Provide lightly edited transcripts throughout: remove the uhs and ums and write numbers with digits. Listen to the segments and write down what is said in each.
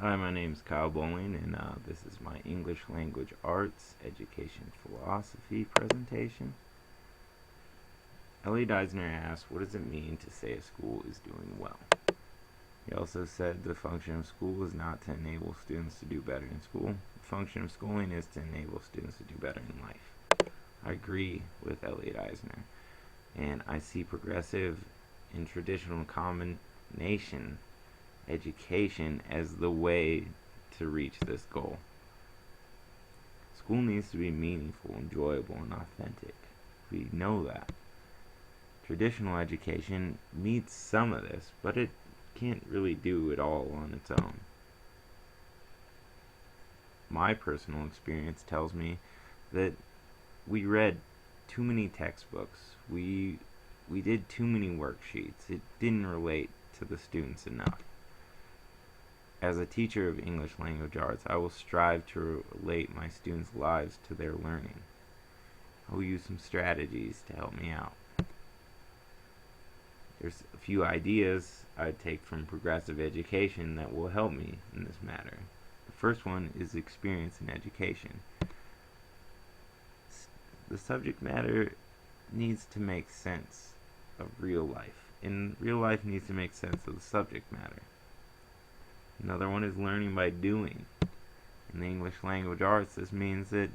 Hi, my name is Kyle Bowling, and this is my English Language Arts Education Philosophy presentation. Ellie Deisner asked, what does it mean to say a school is doing well? He also said the function of school is not to enable students to do better in school. The function of schooling is to enable students to do better in life. I agree with Elliot Eisner, and I see progressive and traditional combination education as the way to reach this goal. School needs to be meaningful, enjoyable, and authentic. We know that. Traditional education meets some of this, but it can't really do it all on its own. My personal experience tells me that we read too many textbooks. We did too many worksheets. It didn't relate to the students enough. As a teacher of English language arts, I will strive to relate my students' lives to their learning. I will use some strategies to help me out. There's a few ideas I take from progressive education that will help me in this matter. The first one is experience in education. The subject matter needs to make sense of real life, and real life needs to make sense of the subject matter. Another one is learning by doing. In the English language arts, this means that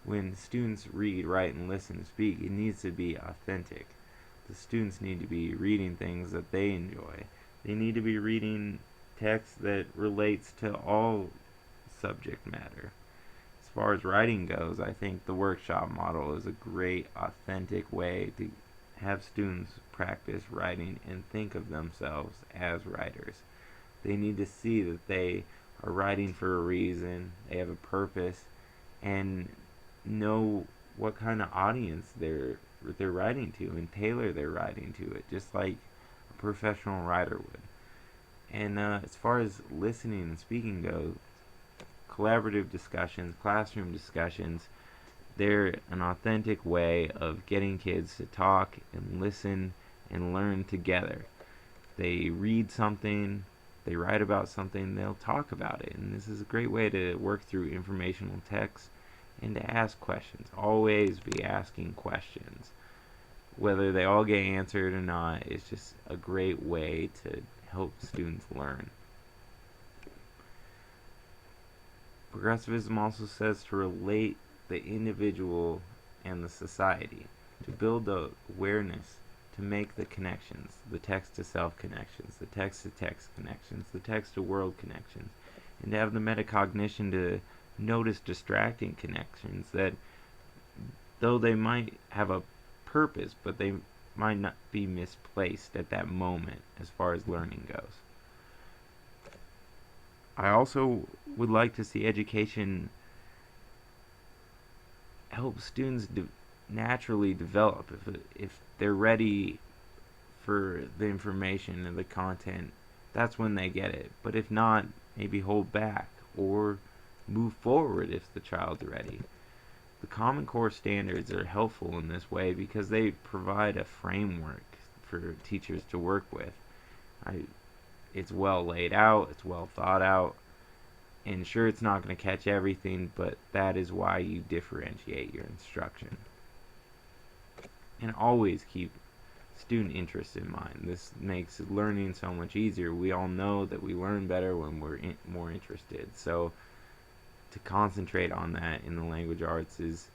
when students read, write, and listen and speak, it needs to be authentic. The students need to be reading things that they enjoy. They need to be reading text that relates to all subject matter. As far as writing goes, I think the workshop model is a great, authentic way to have students practice writing and think of themselves as writers. They need to see that they are writing for a reason, they have a purpose, and know what kind of audience they're writing to, and tailor their writing to it, just like a professional writer would. And as far as listening and speaking goes, collaborative discussions, classroom discussions, they're an authentic way of getting kids to talk and listen and learn together. They read something, they write about something, they'll talk about it. And this is a great way to work through informational text and to ask questions. Always be asking questions. Whether they all get answered or not, it's just a great way to help students learn. Progressivism also says to relate the individual and the society, to build the awareness, to make the connections, the text-to-self connections, the text-to-text connections, the text-to-world connections, and to have the metacognition to notice distracting connections that, though they might have a purpose, but they might not be misplaced at that moment as far as learning goes. I also would like to see education help students naturally develop. If they're ready for the information and the content, that's when they get it. But if not, maybe hold back or move forward if the child's ready. The Common Core standards are helpful in this way because they provide a framework for teachers to work with. It's well laid out, it's well thought out, and sure, it's not going to catch everything, but that is why you differentiate your instruction. And always keep student interest in mind. This makes learning so much easier. We all know that we learn better when we're more interested. So to concentrate on that in the language arts is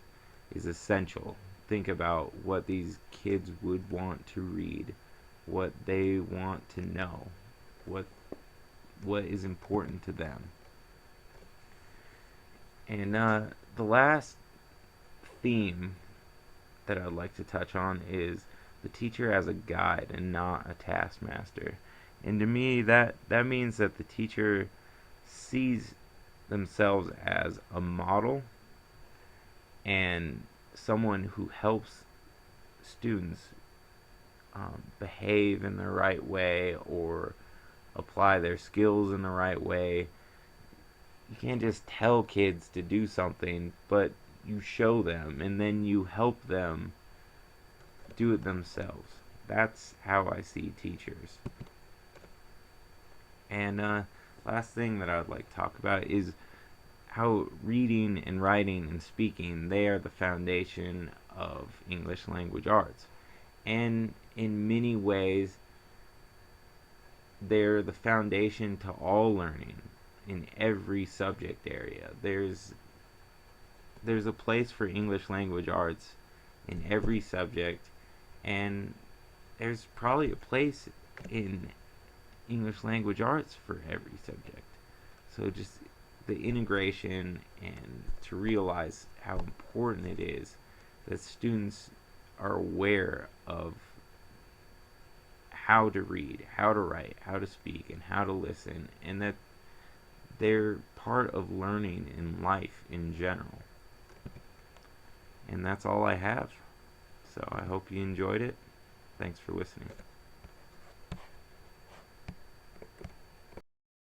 essential. Think about what these kids would want to read, what they want to know, what is important to them. And the last theme that I'd like to touch on is the teacher as a guide and not a taskmaster. And to me, that means that the teacher sees themselves as a model and someone who helps students behave in the right way or apply their skills in the right way. You can't just tell kids to do something, but you show them and then you help them do it themselves. That's how I see teachers. And Last thing that I would like to talk about is how reading and writing and speaking, they are the foundation of English language arts. And in many ways, they're the foundation to all learning in every subject area. There's a place for English language arts in every subject, and there's probably a place in English language arts for every subject. So just the integration, and to realize how important it is that students are aware of how to read, how to write, how to speak, and how to listen, and that they're part of learning in life in general. And that's all I have. So I hope you enjoyed it. Thanks for listening.